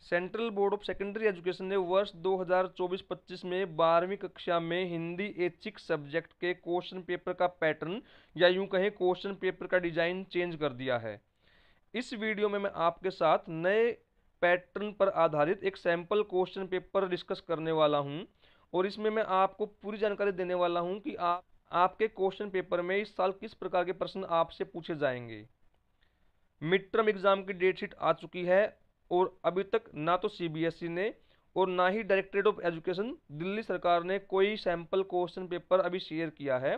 Central board of secondary education ने वर्ष 2024-25 में 12वीं कक्षा में हिंदी ऐच्छिक सब्जेक्ट के क्वेश्चन पेपर का पैटर्न या यूं कहें क्वेश्चन पेपर का डिजाइन चेंज कर दिया है। इस वीडियो में मैं आपके साथ नए पैटर्न पर आधारित एक सैंपल क्वेश्चन पेपर डिस्कस करने वाला हूं और इसमें मैं आपको पूरी जानकारी देने वाला हूं कि आपके क्वेश्चन पेपर में इस साल किस प्रकार के प्रश्न आपसे पूछे जाएंगे। मिड टर्म एग्जाम की डेट शीट आ चुकी है और अभी तक ना तो सीबीएसई ने और ना ही डायरेक्टरेट ऑफ एजुकेशन दिल्ली सरकार ने कोई सैंपल क्वेश्चन पेपर अभी शेयर किया है।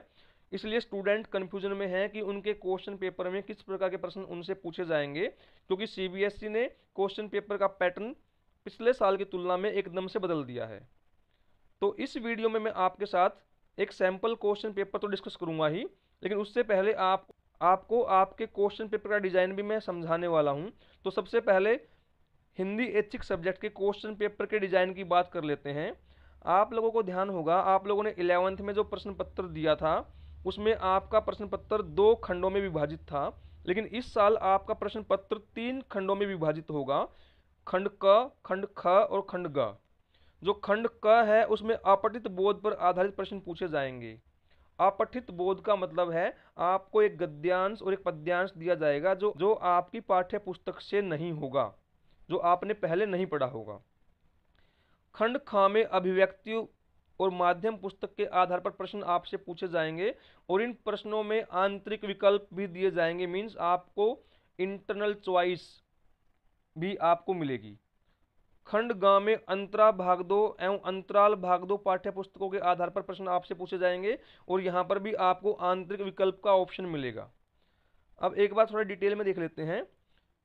इसलिए स्टूडेंट कंफ्यूजन में है कि उनके क्वेश्चन पेपर में किस प्रकार के प्रश्न उनसे पूछे जाएंगे, क्योंकि सीबीएसई ने क्वेश्चन पेपर का पैटर्न पिछले साल की तुलना में एकदम से बदल दिया है। तो इस वीडियो में मैं आपके साथ एक सैंपल क्वेश्चन पेपर तो डिस्कस करूंगा ही, लेकिन उससे पहले आपको आपके क्वेश्चन पेपर का डिजाइन भी मैं समझाने वाला हूं। तो सबसे पहले हिंदी ऐच्छिक सब्जेक्ट के क्वेश्चन पेपर के डिजाइन की बात कर लेते हैं। आप लोगों को ध्यान होगा, आप लोगों ने 11वीं में जो प्रश्न पत्र दिया था उसमें आपका प्रश्न पत्र 2 खंडों में विभाजित था, लेकिन इस साल आपका प्रश्न पत्र 3 खंडों में विभाजित होगा। खंड क, खंड ख और खंड ग। जो खंड क है उसमें अपठित बोध पर आधारित प्रश्न पूछे जाएंगे। अपठित बोध का मतलब है आपको एक गद्यांश और एक पद्यांश दिया जाएगा जो आपकी पाठ्य पुस्तक से नहीं होगा, जो आपने पहले नहीं पढ़ा होगा। खंड ख में अभिव्यक्ति और माध्यम पुस्तक के आधार पर प्रश्न आपसे पूछे जाएंगे और इन प्रश्नों में आंतरिक विकल्प भी दिए जाएंगे, मीन्स आपको इंटरनल चॉइस भी आपको मिलेगी। खंड ग में अंतरा भाग 2 एवं अंतराल भाग 2 पाठ्य पुस्तकों के आधार पर प्रश्न आपसे पूछे जाएंगे और यहां पर भी आपको आंतरिक विकल्प का ऑप्शन मिलेगा। अब एक बात थोड़ा डिटेल में देख लेते हैं।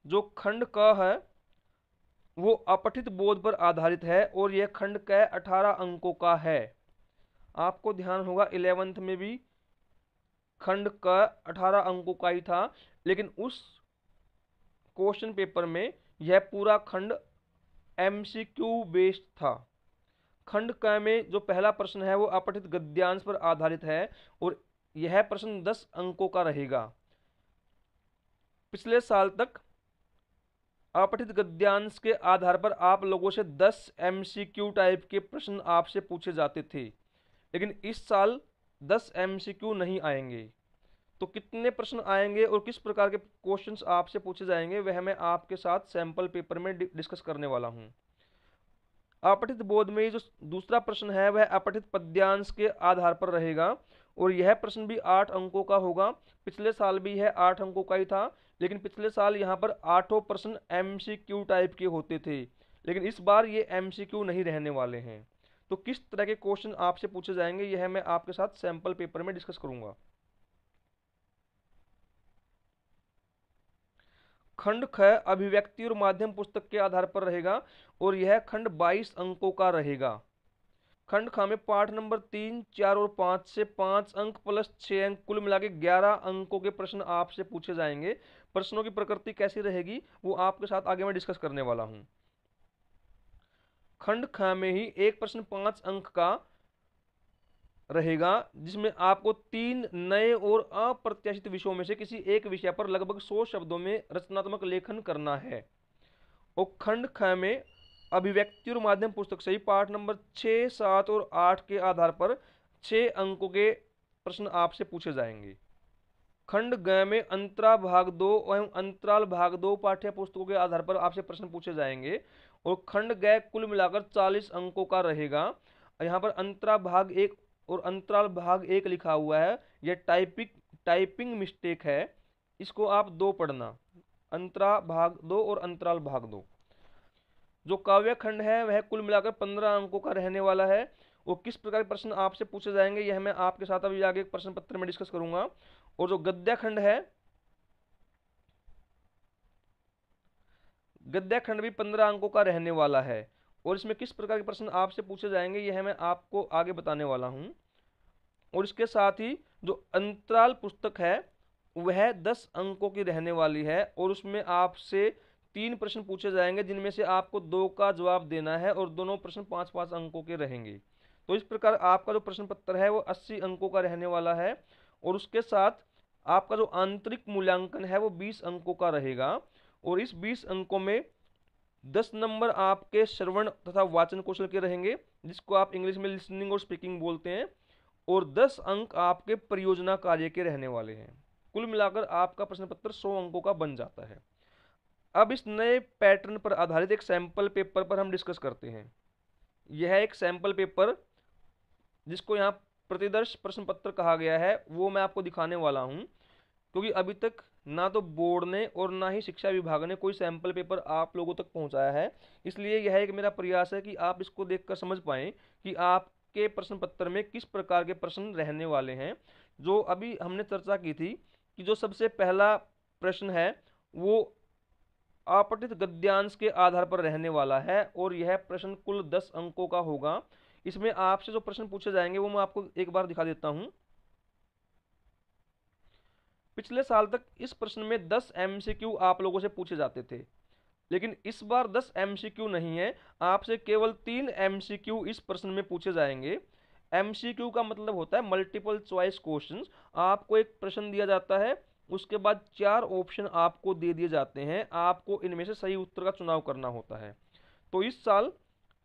जो खंड क है वो अपठित बोध पर आधारित है और यह खंड क 18 अंकों का है। आपको ध्यान होगा 11th में भी खंड क 18 अंकों का ही था, लेकिन उस क्वेश्चन पेपर में यह पूरा खंड एमसीक्यू बेस्ड था। खंड क में जो पहला प्रश्न है वो अपठित गद्यांश पर आधारित है और यह प्रश्न 10 अंकों का रहेगा। पिछले साल तक अपठित गद्यांश के आधार पर आप लोगों से 10 एमसीक्यू टाइप के प्रश्न आपसे पूछे जाते थे, लेकिन इस साल 10 एमसीक्यू नहीं आएंगे। तो कितने प्रश्न आएंगे और किस प्रकार के क्वेश्चंस आपसे पूछे जाएंगे वह मैं आपके साथ सैंपल पेपर में डिस्कस करने वाला हूं। अपठित बोध में जो दूसरा प्रश्न है वह अपठित पद्यांश के आधार पर रहेगा और यह प्रश्न भी 8 अंकों का होगा। पिछले साल भी यह 8 अंकों का ही था, लेकिन पिछले साल यहाँ पर 8 प्रश्न एमसीक्यू टाइप के होते थे, लेकिन इस बार ये एमसीक्यू नहीं रहने वाले हैं। तो किस तरह के क्वेश्चन आपसे पूछे जाएंगे यह मैं आपके साथ सैंपल पेपर में डिस्कस करूंगा। खंड ख अभिव्यक्ति और माध्यम पुस्तक के आधार पर रहेगा और यह खंड 22 अंकों का रहेगा। खंड ख में पाठ नंबर 3, 4 और 5 से 5 अंक प्लस 6 अंक कुल मिला के 11 अंकों के प्रश्न आपसे पूछे जाएंगे। प्रश्नों की प्रकृति कैसी रहेगी वो आपके साथ आगे मैं डिस्कस करने वाला हूं। खंड ख में ही एक प्रश्न 5 अंक का रहेगा जिसमें आपको 3 नए और अप्रत्याशित विषयों में से किसी एक विषय पर लगभग 100 शब्दों में रचनात्मक लेखन करना है। और खंड ख में अभिव्यक्ति और माध्यम पुस्तक से ही पाठ नंबर 6, 7 और 8 के आधार पर 6 अंकों के प्रश्न आपसे पूछे जाएंगे। खंड ग में अंतरा भाग 2 एवं अंतराल भाग 2 पाठ्य पुस्तकों के आधार पर आपसे प्रश्न पूछे जाएंगे और खंड ग कुल मिलाकर 40 अंकों का रहेगा। यहाँ पर अंतरा भाग 1 और अंतराल भाग 1 लिखा हुआ है, यह टाइपिंग मिस्टेक है, इसको आप 2 पढ़ना, अंतरा भाग 2 और अंतराल भाग 2। जो काव्य खंड है वह कुल मिलाकर 15 अंकों का रहने वाला है। वो किस प्रकार के प्रश्न आपसे पूछे जाएंगे यह मैं आपके साथ अभी आगे प्रश्न पत्र में डिस्कस करूंगा। और जो गद्य खंड है, गद्य खंड भी 15 अंकों का रहने वाला है और इसमें किस प्रकार के प्रश्न आपसे पूछे जाएंगे यह मैं आपको आगे बताने वाला हूं। और इसके साथ ही जो अंतराल पुस्तक है वह 10 अंकों की रहने वाली है और उसमें आपसे 3 प्रश्न पूछे जाएंगे जिनमें से आपको 2 का जवाब देना है और दोनों प्रश्न 5-5 अंकों के रहेंगे। तो इस प्रकार आपका जो प्रश्न पत्र है वो 80 अंकों का रहने वाला है और उसके साथ आपका जो आंतरिक मूल्यांकन है वो 20 अंकों का रहेगा और इस 20 अंकों में 10 नंबर आपके श्रवण तथा वाचन कौशल के रहेंगे, जिसको आप इंग्लिश में लिसनिंग और स्पीकिंग बोलते हैं, और 10 अंक आपके परियोजना कार्य के रहने वाले हैं। कुल मिलाकर आपका प्रश्न पत्र 100 अंकों का बन जाता है। अब इस नए पैटर्न पर आधारित एक सैंपल पेपर पर हम डिस्कस करते हैं। यह एक सैंपल पेपर जिसको यहाँ प्रतिदर्श प्रश्न पत्र कहा गया है, वो मैं आपको दिखाने वाला हूँ, क्योंकि अभी तक ना तो बोर्ड ने और ना ही शिक्षा विभाग ने कोई सैंपल पेपर आप लोगों तक पहुंचाया है। इसलिए यह एक मेरा प्रयास है कि आप इसको देखकर समझ पाएं कि आपके प्रश्न पत्र में किस प्रकार के प्रश्न रहने वाले हैं। जो अभी हमने चर्चा की थी कि जो सबसे पहला प्रश्न है वो अपठित गद्यांश के आधार पर रहने वाला है, और यह प्रश्न कुल 10 अंकों का होगा। इसमें आपसे जो प्रश्न पूछे जाएंगे वो मैं आपको एक बार दिखा देता हूं। पिछले साल तक इस प्रश्न में 10 एमसीक्यू आप लोगों से पूछे जाते थे, लेकिन इस बार 10 एमसीक्यू नहीं है, आपसे केवल 3 एमसीक्यू इस प्रश्न में पूछे जाएंगे। एमसीक्यू का मतलब होता है मल्टीपल चॉइस क्वेश्चंस। आपको एक प्रश्न दिया जाता है, उसके बाद 4 ऑप्शन आपको दे दिए जाते हैं, आपको इनमें से सही उत्तर का चुनाव करना होता है। तो इस साल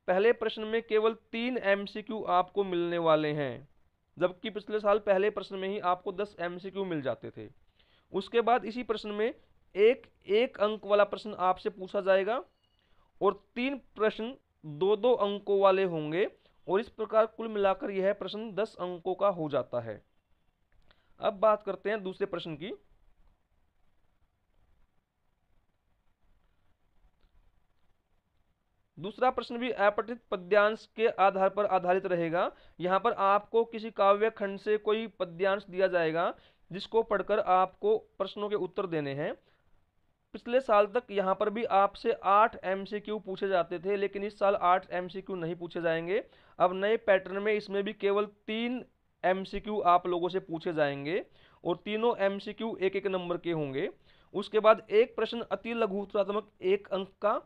पहले प्रश्न में केवल 3 एमसीक्यू आपको मिलने वाले हैं, जबकि पिछले साल पहले प्रश्न में ही आपको 10 एमसीक्यू मिल जाते थे। उसके बाद इसी प्रश्न में एक एक अंक वाला प्रश्न आपसे पूछा जाएगा, और 3 प्रश्न 2-2 अंकों वाले होंगे, और इस प्रकार कुल मिलाकर यह प्रश्न 10 अंकों का हो जाता है। अब बात करते हैं दूसरे प्रश्न की। दूसरा प्रश्न भी अपठित पद्यांश के आधार पर आधारित रहेगा। यहां पर आपको किसी काव्य खंड से कोई पद्यांश दिया जाएगा, जिसको पढ़कर आपको प्रश्नों के उत्तर देने हैं। पिछले साल तक यहाँ पर भी आपसे 8 एमसीक्यू पूछे जाते थे, लेकिन इस साल 8 एमसीक्यू नहीं पूछे जाएंगे। अब नए पैटर्न में इसमें भी केवल 3 एमसीक्यू आप लोगों से पूछे जाएंगे, और तीनों एमसीक्यू एक एक नंबर के होंगे। उसके बाद एक प्रश्न अति लघु उत्तरात्मक 1 अंक का,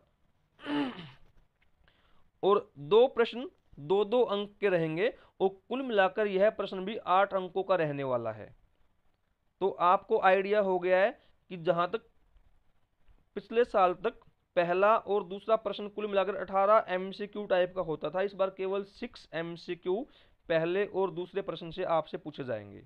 और 2 प्रश्न 2-2 अंक के रहेंगे, और कुल मिलाकर यह प्रश्न भी 8 अंकों का रहने वाला है। तो आपको आइडिया हो गया है कि जहां तक पिछले साल तक पहला और दूसरा प्रश्न कुल मिलाकर 18 एमसीक्यू टाइप का होता था, इस बार केवल 6 एमसीक्यू पहले और दूसरे प्रश्न से आपसे पूछे जाएंगे।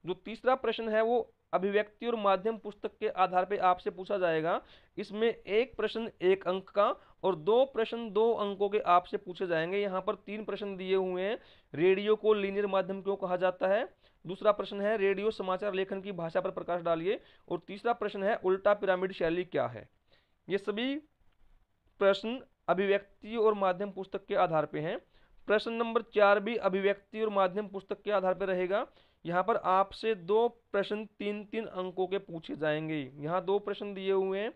जो तीसरा प्रश्न है वो अभिव्यक्ति और माध्यम पुस्तक के आधार पर आपसे पूछा जाएगा। इसमें एक प्रश्न 1 अंक का और 2 प्रश्न 2 अंकों के आपसे पूछे जाएंगे। यहाँ पर 3 प्रश्न दिए हुए हैं। रेडियो को लीनियर माध्यम क्यों कहा जाता है, दूसरा प्रश्न है रेडियो समाचार लेखन की भाषा पर प्रकाश डालिए, और तीसरा प्रश्न है उल्टा पिरामिड शैली क्या है। ये सभी प्रश्न अभिव्यक्ति और माध्यम पुस्तक के आधार पर हैं। प्रश्न नंबर 4 भी अभिव्यक्ति और माध्यम पुस्तक के आधार पर रहेगा। यहाँ पर आपसे 2 प्रश्न 3-3 अंकों के पूछे जाएंगे। यहाँ 2 प्रश्न दिए हुए हैं।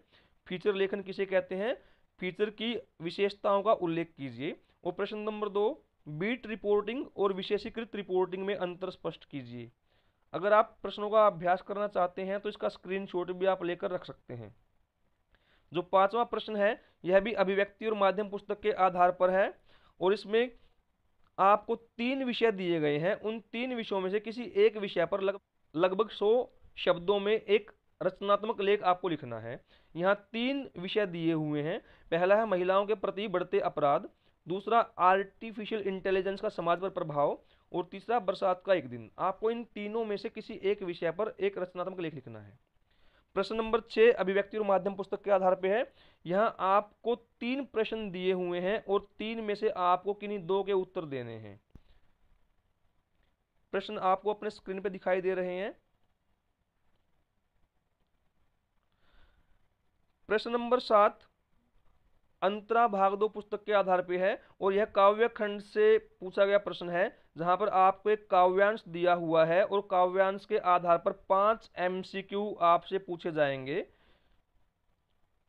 फीचर लेखन किसे कहते हैं, फीचर की विशेषताओं का उल्लेख कीजिए। और प्रश्न नंबर 2, बीट रिपोर्टिंग और विशेषीकृत रिपोर्टिंग में अंतर स्पष्ट कीजिए। अगर आप प्रश्नों का अभ्यास करना चाहते हैं तो इसका स्क्रीनशॉट भी आप लेकर रख सकते हैं। जो 5वां प्रश्न है यह भी अभिव्यक्ति और माध्यम पुस्तक के आधार पर है, और इसमें आपको 3 विषय दिए गए हैं। उन 3 विषयों में से किसी एक विषय पर लगभग 100 शब्दों में एक रचनात्मक लेख आपको लिखना है। यहाँ 3 विषय दिए हुए हैं। पहला है महिलाओं के प्रति बढ़ते अपराध, दूसरा आर्टिफिशियल इंटेलिजेंस का समाज पर प्रभाव, और तीसरा बरसात का एक दिन। आपको इन तीनों में से किसी एक विषय पर एक रचनात्मक लेख लिखना है। प्रश्न नंबर 6 अभिव्यक्ति और माध्यम पुस्तक के आधार पर है। यहाँ आपको 3 प्रश्न दिए हुए हैं, और 3 में से आपको किन्हीं 2 के उत्तर देने हैं। प्रश्न आपको अपने स्क्रीन पर दिखाई दे रहे हैं। प्रश्न नंबर 7 अंतरा भाग 2 पुस्तक के आधार पर है, और यह काव्य खंड से पूछा गया प्रश्न है, जहां पर आपको एक काव्यांश दिया हुआ है, और काव्यांश के आधार पर 5 एमसीक्यू आपसे पूछे जाएंगे,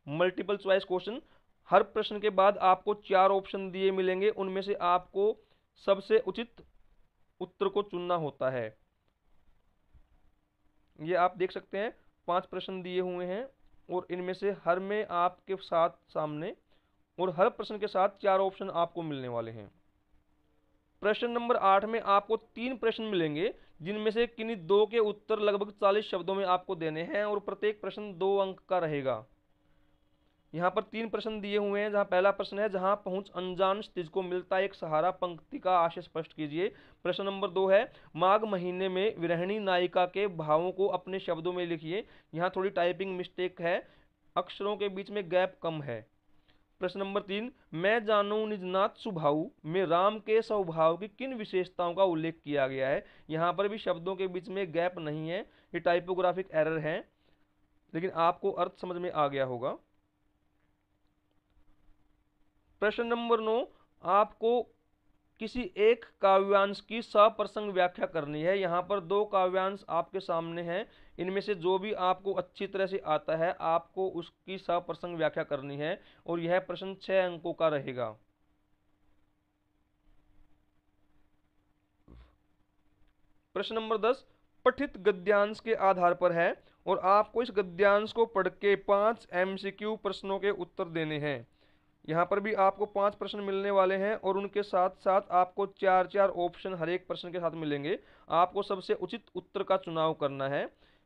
मल्टीपल चॉइस क्वेश्चन। हर प्रश्न के बाद आपको 4 ऑप्शन दिए मिलेंगे, उनमें से आपको सबसे उचित उत्तर को चुनना होता है। ये आप देख सकते हैं 5 प्रश्न दिए हुए हैं, और इनमें से हर में आपके साथ सामने और हर प्रश्न के साथ 4 ऑप्शन आपको मिलने वाले हैं। प्रश्न नंबर 8 में आपको 3 प्रश्न मिलेंगे, जिनमें से किन्हीं दो के उत्तर लगभग 40 शब्दों में आपको देने हैं और प्रत्येक प्रश्न 2 अंक का रहेगा। यहाँ पर 3 प्रश्न दिए हुए हैं, जहाँ पहला प्रश्न है, जहाँ पहुंच अनजान स्त्रीज को मिलता एक सहारा, पंक्ति का आशय स्पष्ट कीजिए। प्रश्न नंबर 2 है, माघ महीने में विरहिणी नायिका के भावों को अपने शब्दों में लिखिए। यहाँ थोड़ी टाइपिंग मिस्टेक है, अक्षरों के बीच में गैप कम है। प्रश्न नंबर 3, मैं जानूं निजनाथ सुभाऊ में राम के स्वभाव की किन विशेषताओं का उल्लेख किया गया है। यहाँ पर भी शब्दों के बीच में गैप नहीं है, ये टाइपोग्राफिक एरर है, लेकिन आपको अर्थ समझ में आ गया होगा। प्रश्न नंबर 9, आपको किसी एक काव्यांश की सप्रसंग व्याख्या करनी है। यहाँ पर 2 काव्यांश आपके सामने हैं, इनमें से जो भी आपको अच्छी तरह से आता है आपको उसकी सप्रसंग व्याख्या करनी है और यह प्रश्न 6 अंकों का रहेगा। प्रश्न नंबर 10 पठित गद्यांश के आधार पर है और आपको इस गद्यांश को पढ़ के 5 MCQ प्रश्नों के उत्तर देने हैं। यहाँ पर भी आपको 5 प्रश्न मिलने वाले हैं और उनके साथ साथ आपको 4 ऑप्शन हर एक प्रश्न के साथ मिलेंगे। आपको सबसे उचित उत्तर का चुनाव करना है,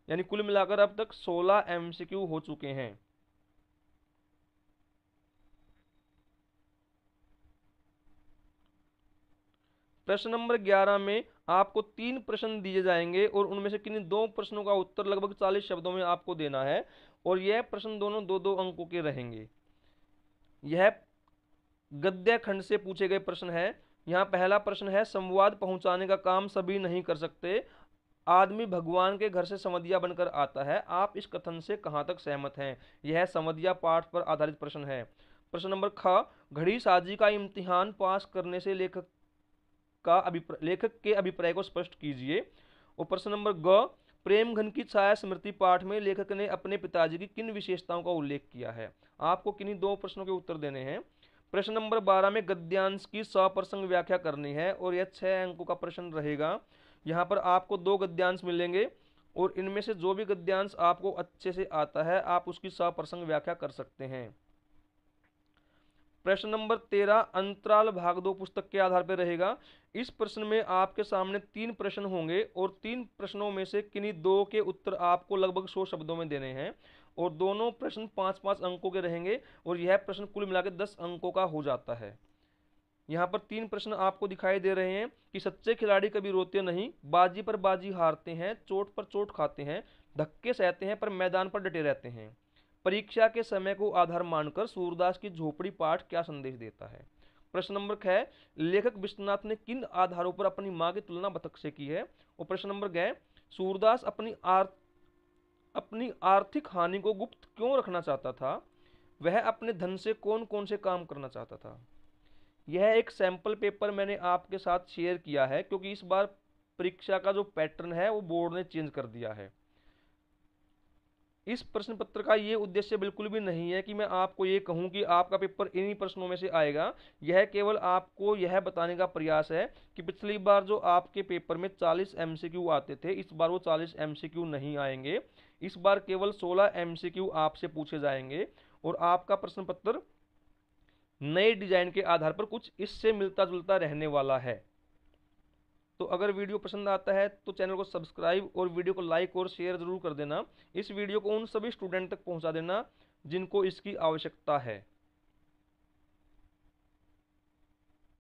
यानी कुल मिलाकर अब तक 16 MCQ हो चुके हैं। प्रश्न नंबर 11 में आपको 3 प्रश्न दिए जाएंगे और उनमें से किन्हीं 2 प्रश्नों का उत्तर लगभग 40 शब्दों में आपको देना है और यह प्रश्न दोनों 2-2 अंकों के रहेंगे। यह गद्य खंड से पूछे गए प्रश्न है। यहाँ पहला प्रश्न है, संवाद पहुंचाने का काम सभी नहीं कर सकते, आदमी भगवान के घर से संवदिया बनकर आता है, आप इस कथन से कहाँ तक सहमत हैं। यह संवदिया पाठ पर आधारित प्रश्न है। प्रश्न नंबर ख, घड़ी साजी का इम्तिहान पास करने से लेखक के अभिप्राय को स्पष्ट कीजिए। और प्रश्न नंबर ग, प्रेम घन की छाया स्मृति पाठ में लेखक ने अपने पिताजी की किन विशेषताओं का उल्लेख किया है। आपको किन्हीं 2 प्रश्नों के उत्तर देने हैं। प्रश्न नंबर 12 में गद्यांश की सप्रसंग व्याख्या करनी है और यह 6 अंकों का प्रश्न रहेगा। यहाँ पर आपको 2 गद्यांश मिलेंगे और इनमें से जो भी गद्यांश आपको अच्छे से आता है आप उसकी सप्रसंग व्याख्या कर सकते हैं। प्रश्न नंबर 13 अंतराल भाग 2 पुस्तक के आधार पर रहेगा। इस प्रश्न में आपके सामने 3 प्रश्न होंगे और 3 प्रश्नों में से किन्हीं 2 के उत्तर आपको लगभग 100 शब्दों में देने हैं और दोनों प्रश्न 5-5 अंकों के रहेंगे और यह प्रश्न कुल मिलाकर 10 अंकों का हो जाता है। यहाँ पर 3 प्रश्न आपको दिखाई दे रहे हैं कि सच्चे खिलाड़ी कभी रोते नहीं, बाजी पर बाजी हारते हैं, चोट पर चोट खाते हैं, धक्के सहते हैं पर मैदान पर डटे रहते हैं। परीक्षा के समय को आधार मानकर सूरदास की झोपड़ी पाठ क्या संदेश देता है। प्रश्न नंबर 6, लेखक विश्वनाथ ने किन आधारों पर अपनी मां की तुलना बतख से की है। और प्रश्न नंबर 6, सूरदास अपनी आर्थिक हानि को गुप्त क्यों रखना चाहता था, वह अपने धन से कौन कौन से काम करना चाहता था। यह एक सैंपल पेपर मैंने आपके साथ शेयर किया है क्योंकि इस बार परीक्षा का जो पैटर्न है वो बोर्ड ने चेंज कर दिया है। इस प्रश्न पत्र का ये उद्देश्य बिल्कुल भी नहीं है कि मैं आपको ये कहूं कि आपका पेपर इन्हीं प्रश्नों में से आएगा। यह केवल आपको यह बताने का प्रयास है कि पिछली बार जो आपके पेपर में 40 MCQ आते थे, इस बार वो 40 MCQ नहीं आएंगे। इस बार केवल 16 MCQ आपसे पूछे जाएंगे और आपका प्रश्न पत्र नए डिजाइन के आधार पर कुछ इससे मिलता जुलता रहने वाला है। तो अगर वीडियो पसंद आता है तो चैनल को सब्सक्राइब और वीडियो को लाइक और शेयर जरूर कर देना। इस वीडियो को उन सभी स्टूडेंट तक पहुंचा देना जिनको इसकी आवश्यकता है।